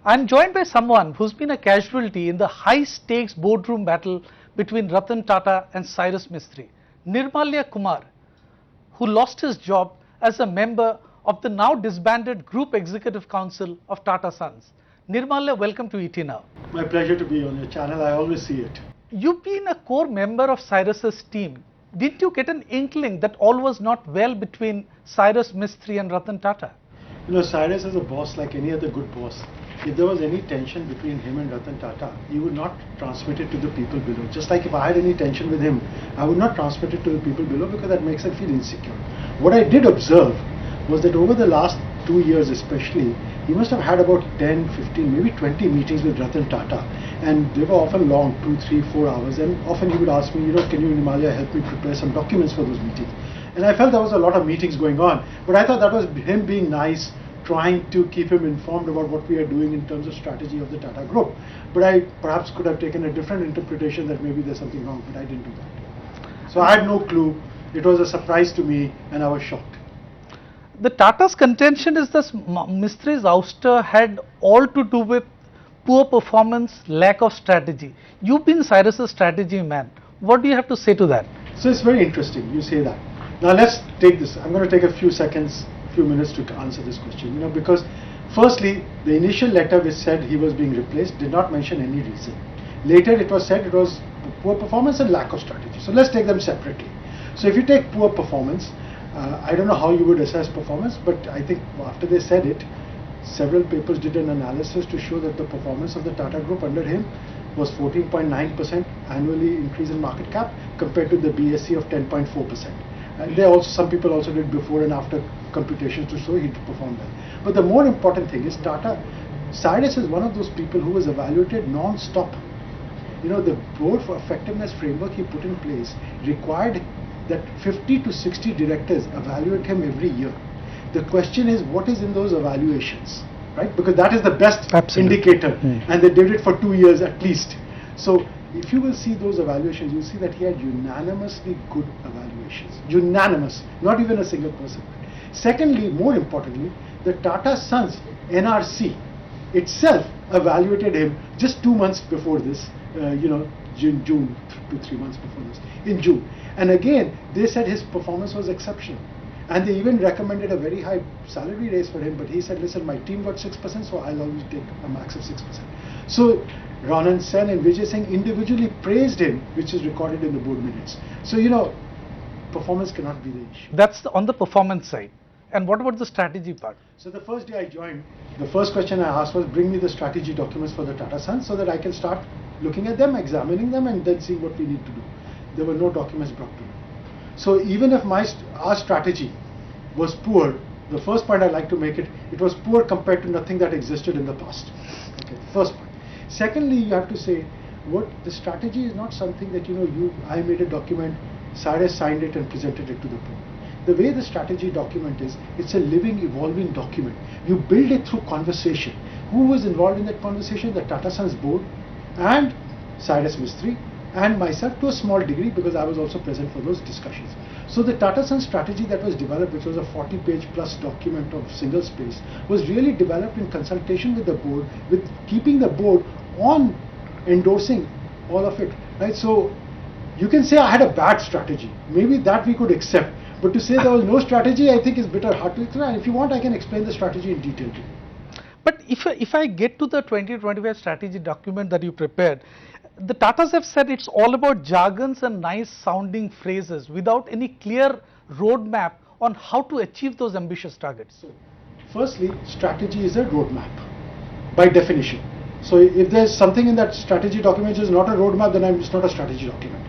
I'm joined by someone who's been a casualty in the high-stakes boardroom battle between Ratan Tata and Cyrus Mistry, Nirmalya Kumar, who lost his job as a member of the now disbanded Group Executive Council of Tata Sons. Nirmalya, welcome to ET Now. My pleasure to be on your channel. I always see it. You've been a core member of Cyrus's team. Did you get an inkling that all was not well between Cyrus Mistry and Ratan Tata? You know, Cyrus is a boss like any other good boss. If there was any tension between him and Ratan Tata, he would not transmit it to the people below. Just like if I had any tension with him, I would not transmit it to the people below because that makes them feel insecure. What I did observe was that over the last 2 years especially, he must have had about 10, 15, maybe 20 meetings with Ratan Tata, and they were often long, 2, 3, 4 hours, and often he would ask me, can you, Nirmalya, help me prepare some documents for those meetings? And I felt there was a lot of meetings going on, but I thought that was him being nice, trying to keep him informed about what we are doing in terms of strategy of the Tata Group. But I perhaps could have taken a different interpretation that maybe there's something wrong, but I didn't do that. So I had no clue. It was a surprise to me and I was shocked. The Tata's contention is that Mistry's ouster had all to do with poor performance, lack of strategy. You've been Cyrus's strategy man. What do you have to say to that? So it's very interesting you say that. Now let's take this. I'm going to take a few minutes to answer this question. Because firstly, the initial letter which said he was being replaced did not mention any reason. Later it was said it was poor performance and lack of strategy. So let's take them separately. So if you take poor performance, I don't know how you would assess performance, but I think after they said it, several papers did an analysis to show that the performance of the Tata Group under him was 14.9% annually increase in market cap compared to the BSE of 10.4%. And some people also did before and after computations to show he performed well. But the more important thing is Cyrus is one of those people who was evaluated non-stop. The board for effectiveness framework he put in place required that 50 to 60 directors evaluate him every year. The question is, what is in those evaluations, right? Because that is the best indicator, and they did it for 2 years at least. So if you will see those evaluations, you'll see that he had unanimously good evaluations. Unanimous, not even a single person. Secondly, more importantly, the Tata Sons NRC itself evaluated him just 2 months before this, June 2, 3 months before this, in June. And again, they said his performance was exceptional. And they even recommended a very high salary raise for him, but he said, listen, my team got 6%, so I'll always take a max of 6%. So Ronan Sen and Vijay Singh individually praised him, which is recorded in the board minutes. So, performance cannot be the issue. That's on the performance side. And what about the strategy part? So the first day I joined, the first question I asked was, bring me the strategy documents for the Tata Sons so that I can start looking at them, examining them, and then seeing what we need to do. There were no documents brought to me. So even if our strategy was poor, the first point I'd like to make it was poor compared to nothing that existed in the past. Okay, first point. Secondly, you have to say, what the strategy is not something that, I made a document, Cyrus signed it and presented it to the board. The way the strategy document is, it's a living, evolving document. You build it through conversation. Who was involved in that conversation? The Tata Sons board and Cyrus Mistry and myself to a small degree, because I was also present for those discussions. So the Tata Sons strategy that was developed, which was a 40-page plus document of single space, was really developed in consultation with the board, with keeping the board on endorsing all of it. Right? So you can say I had a bad strategy. Maybe that we could accept. But to say there was no strategy, I think is bitter hard to explain. If you want, I can explain the strategy in detail to you. But if I get to the 2025 strategy document that you prepared, the Tatas have said it's all about jargons and nice sounding phrases without any clear roadmap on how to achieve those ambitious targets. So, firstly, strategy is a roadmap by definition. So if there's something in that strategy document which is not a roadmap, then it's not a strategy document.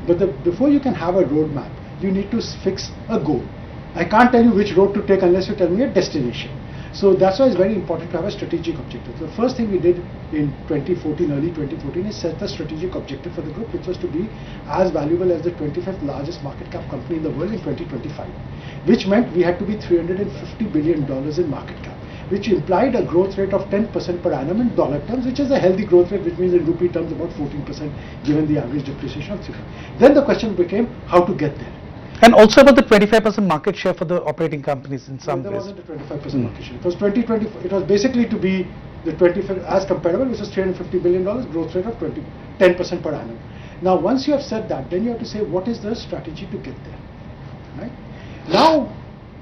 But before you can have a roadmap, you need to fix a goal. I can't tell you which road to take unless you tell me a destination. So that's why it's very important to have a strategic objective. The first thing we did in 2014, early 2014, is set the strategic objective for the group, which was to be as valuable as the 25th largest market cap company in the world in 2025, which meant we had to be $350 billion in market cap, which implied a growth rate of 10% per annum in dollar terms, which is a healthy growth rate, which means in rupee terms about 14% given the average depreciation of 3%. Then the question became how to get there. And also about the 25% market share for the operating companies in some ways. There wasn't a 25% market share. It was 2020. It was basically to be the 25 as comparable, which is $350 billion, growth rate of 10% per annum. Now, once you have said that, then you have to say what is the strategy to get there, right? Now,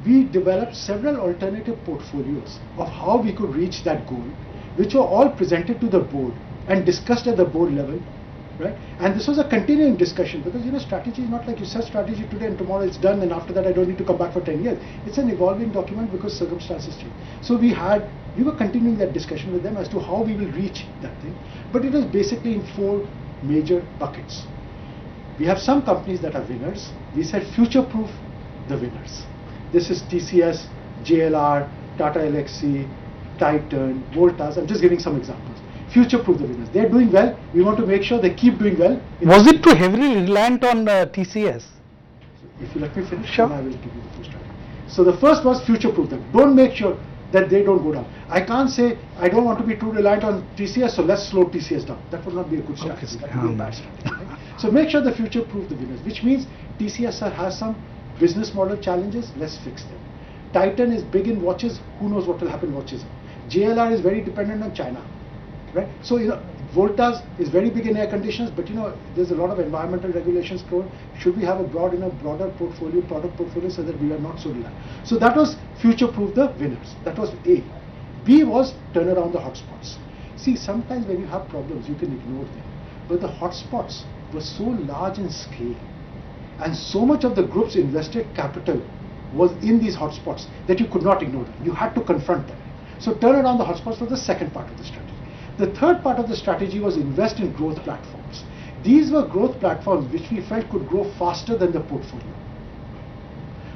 we developed several alternative portfolios of how we could reach that goal, which were all presented to the board and discussed at the board level, right? And this was a continuing discussion because, you know, strategy is not like you set strategy today and tomorrow it's done and after that I don't need to come back for 10 years. It's an evolving document because circumstances change. So we were continuing that discussion with them as to how we will reach that thing. But it was basically in 4 major buckets. We have some companies that are winners. We said future-proof the winners. This is TCS, JLR, Tata Elxsi, Titan, Voltas. I'm just giving some examples. Future-proof the winners. They're doing well. We want to make sure they keep doing well. Was it too heavily reliant on TCS? If you let me finish, sure. then I will give you the full strategy. So the first was future-proof them. Don't make sure that they don't go down. I can't say I don't want to be too reliant on TCS, so let's slow TCS down. That would not be a good strategy. That would be a bad strategy. Right? So make sure the future-proof the winners, which means TCS has some business model challenges. Let's fix them. Titan is big in watches. Who knows what will happen in watches? JLR is very dependent on China, right? So, you know, Voltas is very big in air conditioners, but, you know, there's a lot of environmental regulations going. Should we have a broader portfolio, product portfolio, so that we are not so reliant? So that was future-proof the winners. That was A. B was turn around the hotspots. See, sometimes when you have problems, you can ignore them, but the hotspots were so large in scale, and so much of the group's invested capital was in these hotspots that you could not ignore them. You had to confront them. So turn around the hotspots was the second part of the strategy. The third part of the strategy was invest in growth platforms. These were growth platforms which we felt could grow faster than the portfolio.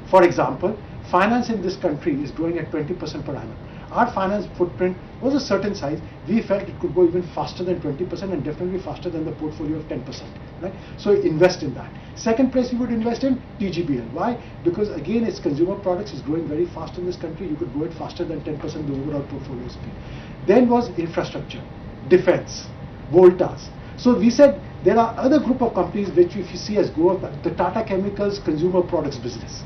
For example, finance in this country is growing at 20% per annum. Our finance footprint was a certain size. We felt it could go even faster than 20% and definitely faster than the portfolio of 10%. Right? So invest in that. Second place we would invest in TGBL. Why? Because again, its consumer products is growing very fast in this country. You could grow it faster than 10% the overall portfolio speed. Then was infrastructure, defense, Voltas. So we said there are other group of companies which if you see as growth, the Tata Chemicals consumer products business,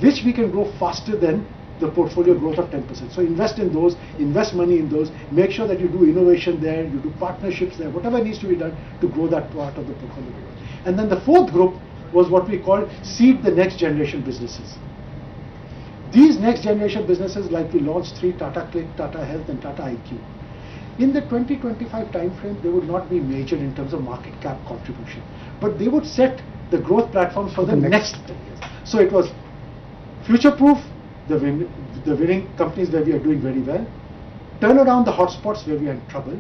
which we can grow faster than the portfolio growth of 10%. So invest in those, invest money in those, make sure that you do innovation there, you do partnerships there, whatever needs to be done to grow that part of the portfolio. And then the fourth group was what we call seed the next generation businesses. These next generation businesses, like we launched 3, Tata Click, Tata Health and Tata IQ. In the 2025 time frame, they would not be major in terms of market cap contribution, but they would set the growth platforms for the next 10 years. So it was future-proof the winning companies where we are doing very well, turn around the hotspots where we are in trouble,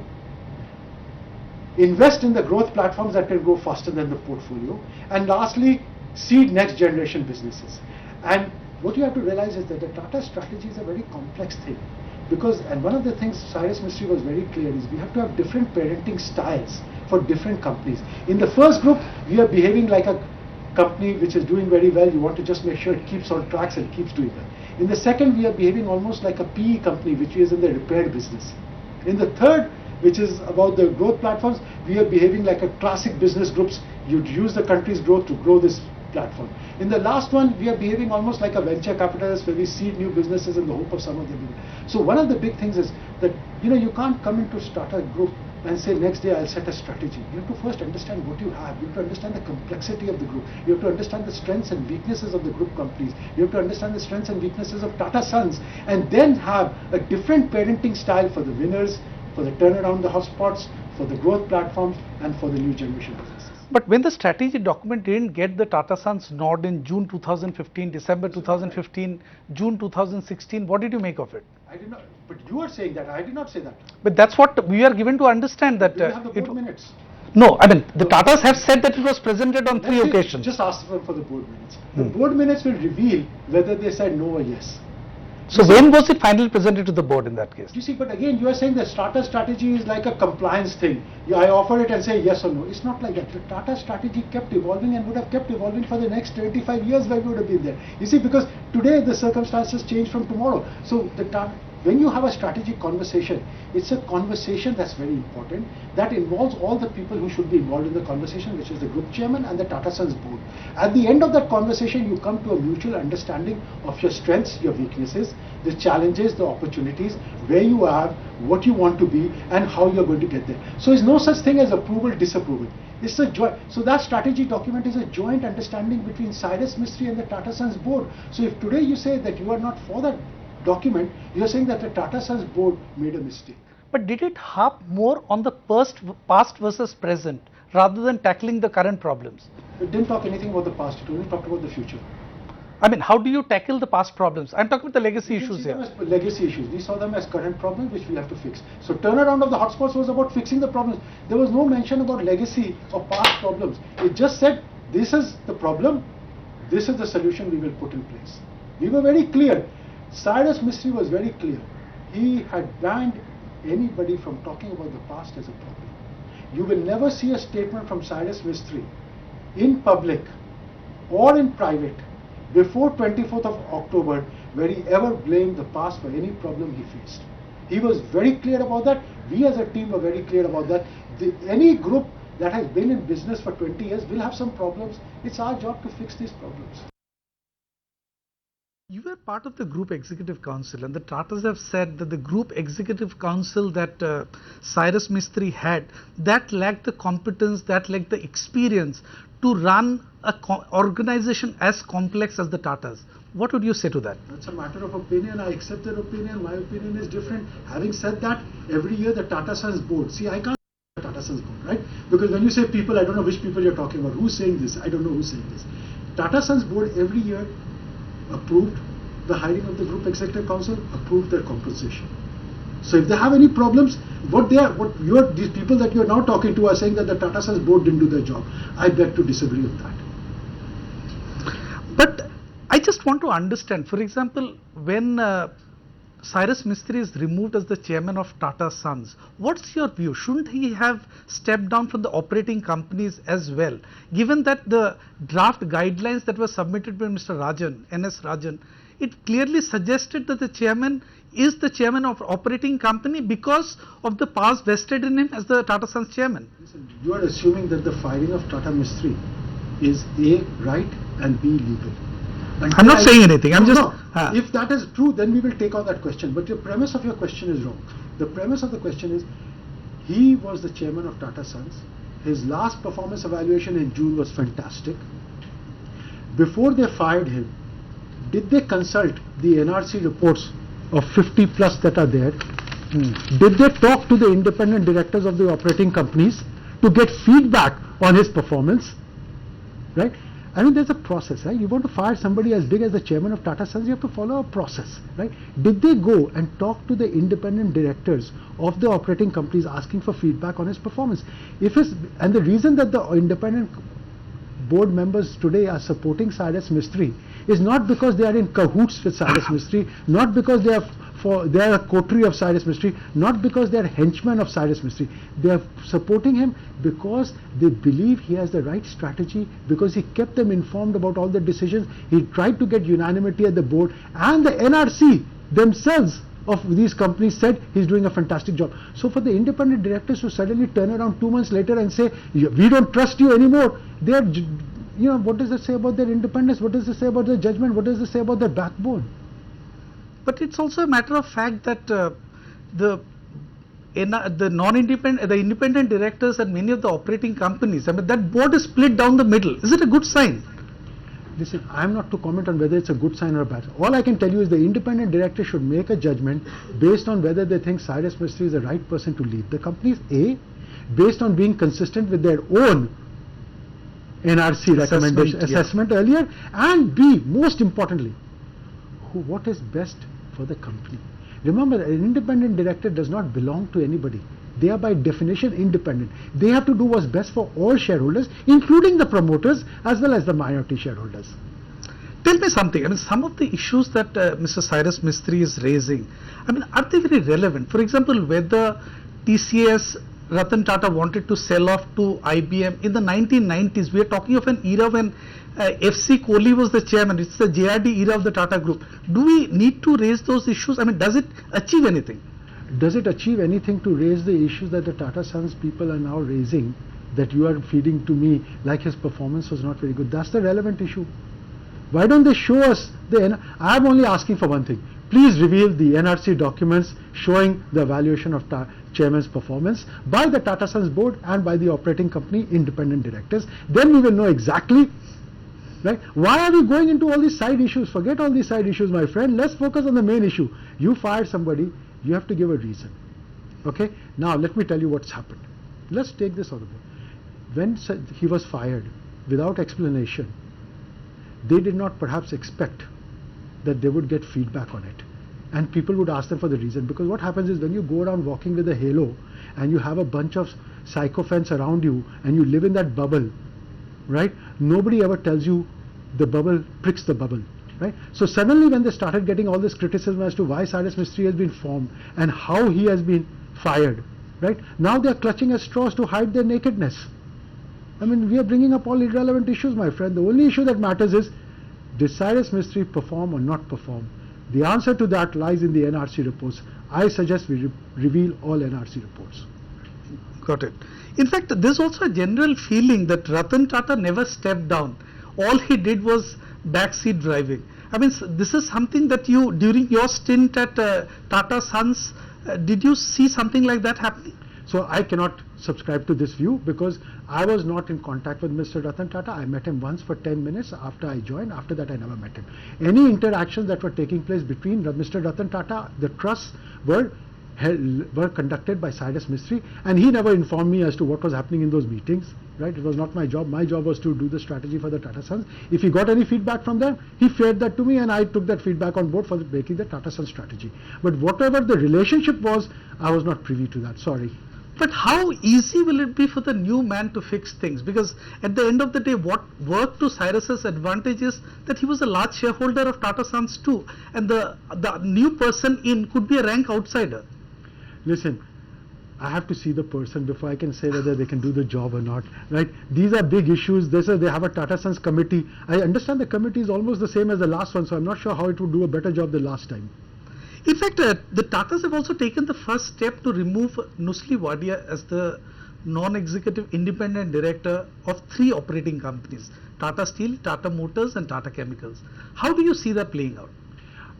invest in the growth platforms that can grow faster than the portfolio, and lastly, seed next generation businesses. And what you have to realize is that the Tata strategy is a very complex thing. Because, and one of the things Cyrus Mistry was very clear is we have to have different parenting styles for different companies. In the first group, we are behaving like a company which is doing very well. You want to just make sure it keeps on tracks and keeps doing well. In the second, we are behaving almost like a PE company which is in the repair business. In the third, which is about the growth platforms, we are behaving like a classic business groups. You'd use the country's growth to grow this platform. In the last one, we are behaving almost like a venture capitalist where we seed new businesses in the hope of some of them. So one of the big things is that, you know, you can't come into Tata Group and say next day I'll set a strategy. You have to first understand what you have. You have to understand the complexity of the group. You have to understand the strengths and weaknesses of the group companies. You have to understand the strengths and weaknesses of Tata Sons, and then have a different parenting style for the winners, for the turnaround the hotspots, for the growth platforms, and for the new generation businesses. But when the strategy document didn't get the Tata Sons nod in June 2015, December 2015, June 2016, what did you make of it? I did not, but you are saying that. I did not say that. But that's what we are given to understand that. Do you have the board minutes? No, I mean, the Tatas have said that it was presented on 3 occasions. Just ask them for the board minutes. The board minutes will reveal whether they said no or yes. So when was it finally presented to the board in that case? You see, but again, you are saying the Tata strategy is like a compliance thing. I offer it and say yes or no. It's not like that. The Tata strategy kept evolving and would have kept evolving for the next 25 years where we would have been there. You see, because today the circumstances change from tomorrow. So the when you have a strategic conversation, it's a conversation that's very important, that involves all the people who should be involved in the conversation, which is the group chairman and the Tata Sons board. At the end of that conversation, you come to a mutual understanding of your strengths, your weaknesses, the challenges, the opportunities, where you are, what you want to be, and how you're going to get there. So there's no such thing as approval, disapproval. It's a joint. So that strategy document is a joint understanding between Cyrus Mistry and the Tata Sons board. So if today you say that you are not for that document, you're saying that the Tata Sons board made a mistake. But did it harp more on the past versus present rather than tackling the current problems? It didn't talk anything about the past, it only talked about the future. I mean, how do you tackle the past problems? I'm talking about the legacy issues here. Legacy issues. We saw them as current problems which we have to fix. So turnaround of the hotspots was about fixing the problems. There was no mention about legacy or past problems. It just said, this is the problem, this is the solution we will put in place. We were very clear. Cyrus Mistry was very clear. He had banned anybody from talking about the past as a problem. You will never see a statement from Cyrus Mistry in public or in private before 24th of October where he ever blamed the past for any problem he faced. He was very clear about that. We as a team were very clear about that. Any group that has been in business for 20 years will have some problems. It's our job to fix these problems. You were part of the Group Executive Council, and the Tatas have said that the Group Executive Council that Cyrus Mistry had, that lacked the competence, that lacked the experience to run an organization as complex as the Tatas. What would you say to that? That's a matter of opinion. I accept their opinion. My opinion is different. Having said that, every year the Tata Sons board, see, I can't say the Tata Sons board, right? Because when you say people, I don't know which people you're talking about. Who's saying this? I don't know who's saying this. Tata Sons board every year approved the hiring of the Group Executive Council, approved their compensation. So if they have any problems, these people that you're now talking to are saying that the Tata Sons board didn't do their job. I beg to disagree with that. But I just want to understand, for example, when Cyrus Mistry is removed as the chairman of Tata Sons, what's your view? Shouldn't he have stepped down from the operating companies as well? Given that the draft guidelines that were submitted by Mr. Rajan, NS Rajan, it clearly suggested that the chairman is the chairman of operating company because of the past vested in him as the Tata Sons chairman. Listen, you are assuming that the firing of Tata Mistry is A, right, and B, legal. I'm not saying anything. I'm just. If that is true, then we will take on that question. But the premise of your question is wrong. The premise of the question is, he was the chairman of Tata Sons. His last performance evaluation in June was fantastic. Before they fired him, did they consult the NRC reports of 50 plus that are there? Did they talk to the independent directors of the operating companies to get feedback on his performance? Right? I mean, there's a process, right? You want to fire somebody as big as the chairman of Tata Sons, you have to follow a process, right? Did they go and talk to the independent directors of the operating companies asking for feedback on his performance? And the reason that the independent board members today are supporting Cyrus Mistry is not because they are in cahoots with Cyrus Mistry, not because they are a coterie of Cyrus Mistry, not because they are henchmen of Cyrus Mistry. They are supporting him because they believe he has the right strategy, because he kept them informed about all the decisions. He tried to get unanimity at the board, and the NRC themselves of these companies said he's doing a fantastic job. So for the independent directors to suddenly turn around 2 months later and say, we don't trust you anymore, they are, what does that say about their independence? What does it say about their judgment? What does it say about their backbone? But it's also a matter of fact that the independent directors and many of the operating companies, I mean, that board is split down the middle. Is it a good sign? Listen, I am not to comment on whether it's a good sign or a bad sign. All I can tell you is the independent director should make a judgment based on whether they think Cyrus Mistry is the right person to lead the companies, A, based on being consistent with their own NRC recommendation assessment earlier, and B, most importantly, what is best for the company. Remember, an independent director does not belong to anybody. They are by definition independent. They have to do what's best for all shareholders, including the promoters as well as the minority shareholders. Tell me something. I mean, some of the issues that Mr. Cyrus Mistry is raising, I mean, are they very relevant? For example, whether TCS, Ratan Tata wanted to sell off to IBM in the 1990s. We are talking of an era when FC Kohli was the chairman. It's the JRD era of the Tata Group. Do we need to raise those issues? I mean, does it achieve anything? Does it achieve anything to raise the issues that the Tata Sons people are now raising, that you are feeding to me, like his performance was not very good? That's the relevant issue. Why don't they show us I'm only asking for one thing. Please reveal the NRC documents showing the evaluation of chairman's performance by the Tata Sons board and by the operating company independent directors. Then we will know exactly, right? Why are we going into all these side issues? Forget all these side issues, my friend. Let's focus on the main issue. You fired somebody, you have to give a reason. Okay? Now let me tell you what's happened. Let's take this out of it. When he was fired without explanation, they did not perhaps expect that they would get feedback on it, and people would ask them for the reason. Because what happens is, when you go around walking with a halo and you have a bunch of sycophants around you and you live in that bubble, right? Nobody ever tells you the bubble pricks the bubble, right? So suddenly when they started getting all this criticism as to why Cyrus Mistry has been formed and how he has been fired, right? Now they are clutching at straws to hide their nakedness. I mean, we are bringing up all irrelevant issues, my friend. The only issue that matters is, did Cyrus Mistry perform or not perform? The answer to that lies in the NRC reports. I suggest we reveal all NRC reports. Got it. In fact, there's also a general feeling that Ratan Tata never stepped down. All he did was backseat driving. I mean, this is something that you, during your stint at Tata Sons, did you see something like that happening? So I cannot subscribe to this view, because I was not in contact with Mr. Ratan Tata. I met him once for 10 minutes after I joined. After that, I never met him. Any interactions that were taking place between Mr. Ratan Tata, the trusts were conducted by Cyrus Mistry, and he never informed me as to what was happening in those meetings. Right? It was not my job. My job was to do the strategy for the Tata Sons. If he got any feedback from them, he fed that to me, and I took that feedback on board for making the Tata Sons strategy. But whatever the relationship was, I was not privy to that. Sorry. But how easy will it be for the new man to fix things? Because at the end of the day, what worked to Cyrus's advantage is that he was a large shareholder of Tata Sons too, and the new person in could be a rank outsider. Listen, I have to see the person before I can say whether they can do the job or not, right? These are big issues. They have a Tata Sons committee. I understand the committee is almost the same as the last one, so I'm not sure how it would do a better job the last time. In fact, the Tatas have also taken the first step to remove Nusli WADIA as the non-executive independent director of 3 operating companies: Tata Steel, Tata Motors and Tata Chemicals. How do you see that playing out?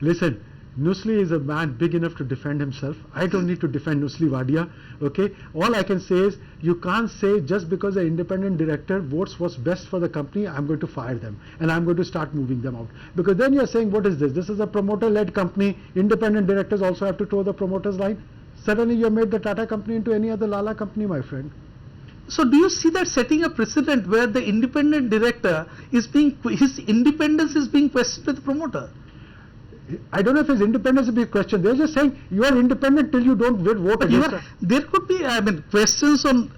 Listen, Nusli is a man big enough to defend himself. I don't need to defend Nusli WADIA. Okay, all I can say is, you can't say just because an independent director votes what's best for the company, I'm going to fire them and I'm going to start moving them out. Because then you're saying, what is this? This is a promoter-led company. Independent directors also have to toe the promoter's line. Suddenly you have made the Tata company into any other Lala company, my friend. So do you see that setting a precedent where the independent director his independence is being questioned by the promoter? I don't know if his independence is being questioned. They're just saying you are independent till you don't vote against us. There could be, questions on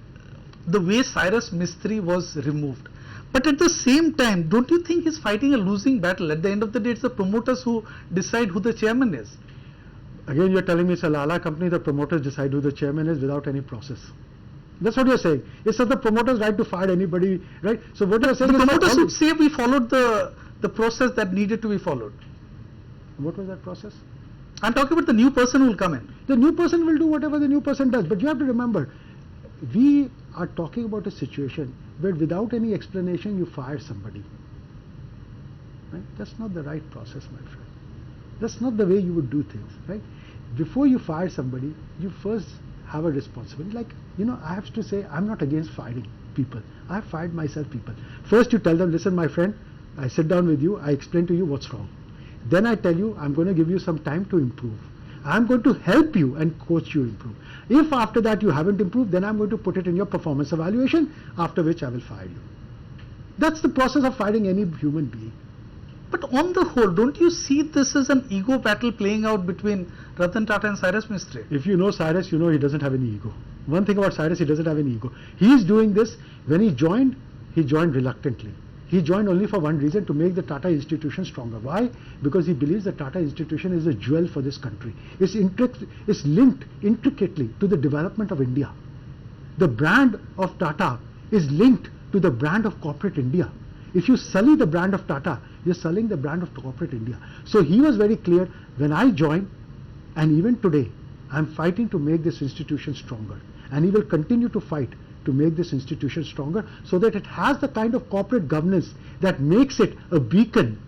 the way Cyrus Mistry was removed. But at the same time, don't you think he's fighting a losing battle? At the end of the day, it's the promoters who decide who the chairman is. Again, you're telling me it's a Lala company, the promoters decide who the chairman is without any process. That's what you're saying. It's not the promoter's right to fire anybody, right? So what you're saying is... The promoters would say we followed the process that needed to be followed. What was that process? I'm talking about the new person who will come in. The new person will do whatever the new person does. But you have to remember, we are talking about a situation where without any explanation you fire somebody. Right? That's not the right process, my friend. That's not the way you would do things, right? Before you fire somebody, you first have a responsibility. Like, I have to say, I'm not against firing people. I have fired myself people. First you tell them, listen, my friend, I sit down with you, I explain to you what's wrong. Then I tell you, I'm going to give you some time to improve. I'm going to help you and coach you improve. If after that you haven't improved, then I'm going to put it in your performance evaluation, after which I will fire you. That's the process of firing any human being. But on the whole, don't you see this as an ego battle playing out between Ratan Tata and Cyrus Mistry? If you know Cyrus, you know he doesn't have any ego. One thing about Cyrus, he doesn't have any ego. He is doing this. When he joined reluctantly. He joined only for one reason, to make the Tata institution stronger. Why? Because he believes the Tata institution is a jewel for this country. It's linked intricately to the development of India. The brand of Tata is linked to the brand of corporate India. If you sully the brand of Tata, you're sullying the brand of corporate India. So he was very clear, when I joined, and even today, I'm fighting to make this institution stronger. And he will continue to fight to make this institution stronger so that it has the kind of corporate governance that makes it a beacon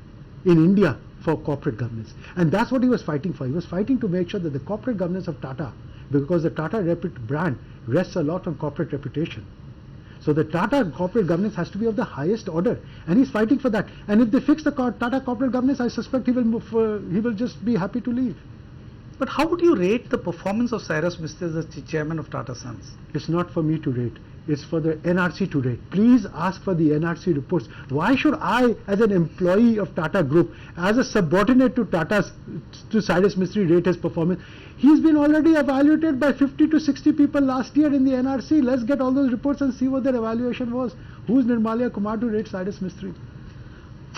in India for corporate governance. And that's what he was fighting for. He was fighting to make sure that the corporate governance of Tata, because the Tata brand rests a lot on corporate reputation. So the Tata corporate governance has to be of the highest order, and he's fighting for that. And if they fix the Tata corporate governance, I suspect he will just be happy to leave. But how would you rate the performance of Cyrus Mistry as the chairman of Tata Sons? It's not for me to rate. It's for the NRC to rate. Please ask for the NRC reports. Why should I, as an employee of Tata Group, as a subordinate to Cyrus Mistry, rate his performance? He's been already evaluated by 50 to 60 people last year in the NRC. Let's get all those reports and see what their evaluation was. Who's Nirmalya Kumar to rate Cyrus Mistry?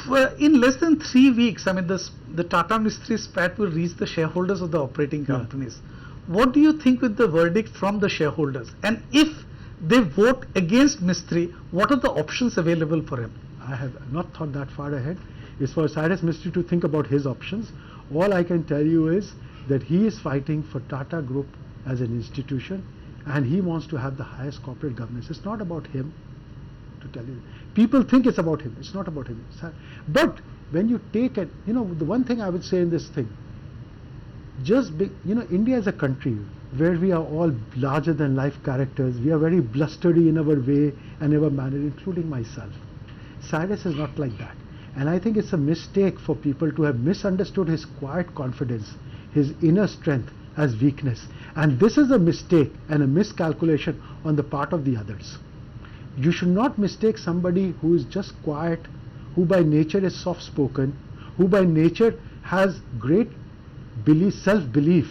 Well, in less than 3 weeks, I mean, the Tata Mistry spat will reach the shareholders of the operating companies. Yeah. What do you think with the verdict from the shareholders? And if they vote against Mistry, what are the options available for him? I have not thought that far ahead. It's for Cyrus Mistry to think about his options. All I can tell you is that he is fighting for Tata Group as an institution, and he wants to have the highest corporate governance. It's not about him, to tell you. People think it's about him. It's not about him. But when you take it, the one thing I would say in this thing, India is a country where we are all larger than life characters. We are very blustery in our way and our manner, including myself. Cyrus is not like that. And I think it's a mistake for people to have misunderstood his quiet confidence, his inner strength as weakness. And this is a mistake and a miscalculation on the part of the others. You should not mistake somebody who is just quiet, who by nature is soft-spoken, who by nature has great self-belief,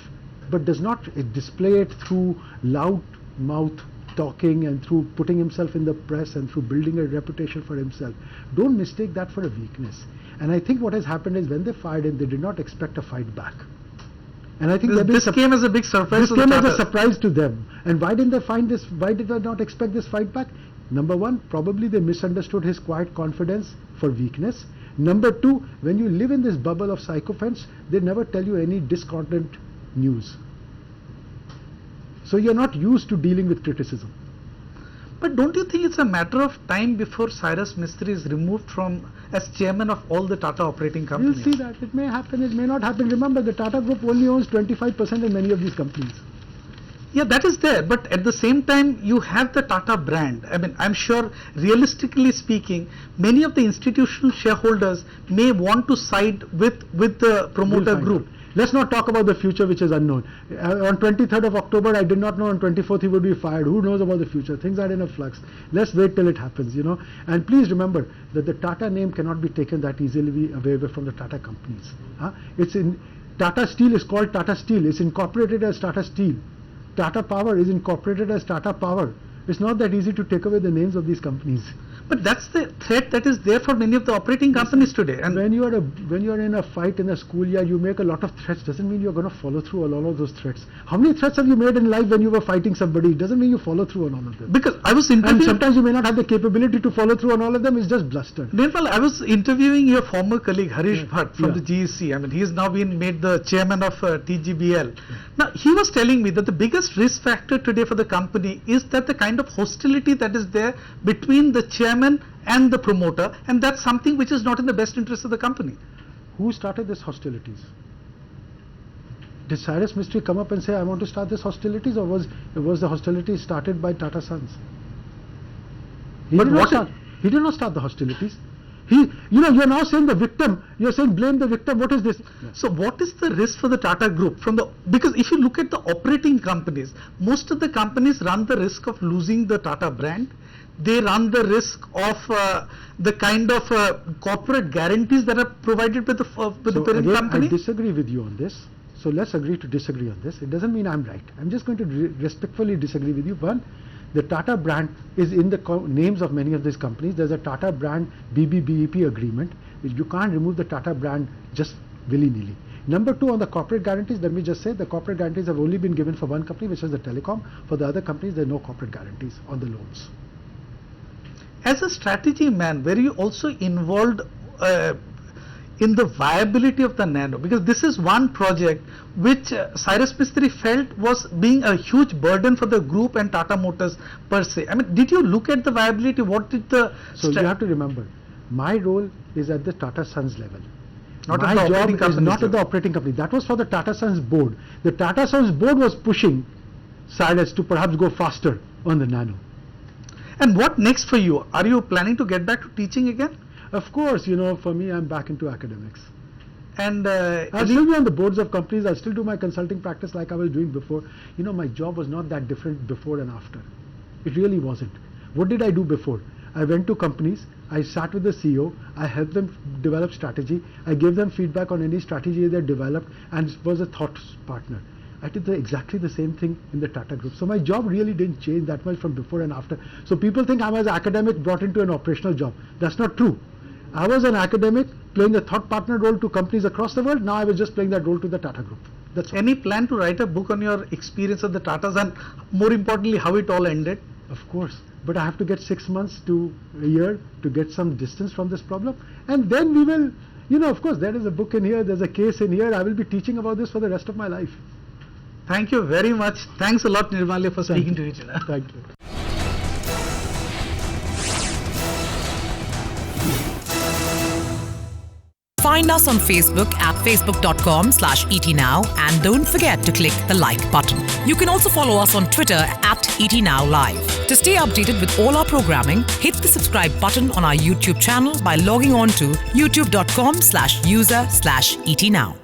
but does not display it through loud mouth talking and through putting himself in the press and through building a reputation for himself. Don't mistake that for a weakness. And I think what has happened is when they fired him, they did not expect a fight back. And I think this came as a big surprise. This came as a surprise to them. And why didn't they find this? Why did they not expect this fight back? Number one, probably they misunderstood his quiet confidence for weakness. Number two, when you live in this bubble of sycophants, they never tell you any discordant news. So you're not used to dealing with criticism. But don't you think it's a matter of time before Cyrus Mistry is removed as chairman of all the Tata operating companies? You'll see that. It may happen, it may not happen. Remember, the Tata Group only owns 25% in many of these companies. Yeah, that is there, but at the same time you have the Tata brand. I mean, I'm sure realistically speaking, many of the institutional shareholders may want to side with the promoter group. Let's not talk about the future, which is unknown. On 23rd of October, I did not know on 24th he would be fired. Who knows about the future? Things are in a flux. Let's wait till it happens, And please remember that the Tata name cannot be taken that easily away from the Tata companies. It's in Tata Steel is called Tata Steel. It's incorporated as Tata Steel. Tata Power is incorporated as Tata Power. It's not that easy to take away the names of these companies. But that's the threat that is there for many of the operating companies today. And when you are in a fight in a schoolyard, you make a lot of threats. Doesn't mean you're going to follow through on all of those threats. How many threats have you made in life when you were fighting somebody? It doesn't mean you follow through on all of them. Because I was interviewing, and sometimes you may not have the capability to follow through on all of them. It's just bluster. Nirmal, I was interviewing your former colleague Harish Bhatt from the GEC. I mean, he has now been made the chairman of TGBL. Now, he was telling me that the biggest risk factor today for the company is that the kind of hostility that is there between the chairman and the promoter, and that's something which is not in the best interest of the company. Who started this hostilities? Did Cyrus Mistry come up and say, I want to start this hostilities, or was the hostility started by Tata Sons? He did not start the hostilities. You're now saying the victim, you're saying blame the victim. What is this? So what is the risk for the Tata Group because if you look at the operating companies, most of the companies run the risk of losing the Tata brand. They run the risk of the kind of corporate guarantees that are provided by the parent company. I disagree with you on this. So let's agree to disagree on this. It doesn't mean I'm right. I'm just going to respectfully disagree with you. One, the Tata brand is in the names of many of these companies. There's a Tata brand BBBEP agreement. You can't remove the Tata brand just willy-nilly. Number two, on the corporate guarantees, let me just say the corporate guarantees have only been given for one company, which is the telecom. For the other companies, there are no corporate guarantees on the loans. As a strategy man, were you also involved in the viability of the Nano? Because this is one project which Cyrus Mistry felt was being a huge burden for the group and Tata Motors per se. I mean, did you look at the viability? What did the... So you have to remember, my role is at the Tata Sons level. Not My at the job operating is company not at level. the operating company. That was for the Tata Sons board. The Tata Sons board was pushing Cyrus to perhaps go faster on the Nano. And what next for you? Are you planning to get back to teaching again? Of course, you know, for me, I'm back into academics. And I'll still be on the boards of companies. I'll still do my consulting practice like I was doing before. You know, my job was not that different before and after. It really wasn't. What did I do before? I went to companies. I sat with the CEO. I helped them develop strategy. I gave them feedback on any strategy they developed and was a thought partner. I did exactly the same thing in the Tata Group. So my job really didn't change that much from before and after. So people think I was an academic brought into an operational job. That's not true. I was an academic playing a thought partner role to companies across the world. Now I was just playing that role to the Tata Group. That's all. any plan to write a book on your experience of the Tatas and more importantly how it all ended? Of course. But I have to get 6 months to a year to get some distance from this problem. And then we will, you know, of course, there is a book in here, there's a case in here. I will be teaching about this for the rest of my life. Thank you very much. Thanks a lot, Nirmalya, for speaking to each other. Thank you. Find us on Facebook at facebook.com/etnow and don't forget to click the like button. You can also follow us on Twitter at etnowlive. To stay updated with all our programming, hit the subscribe button on our YouTube channel by logging on to youtube.com/user/etnow.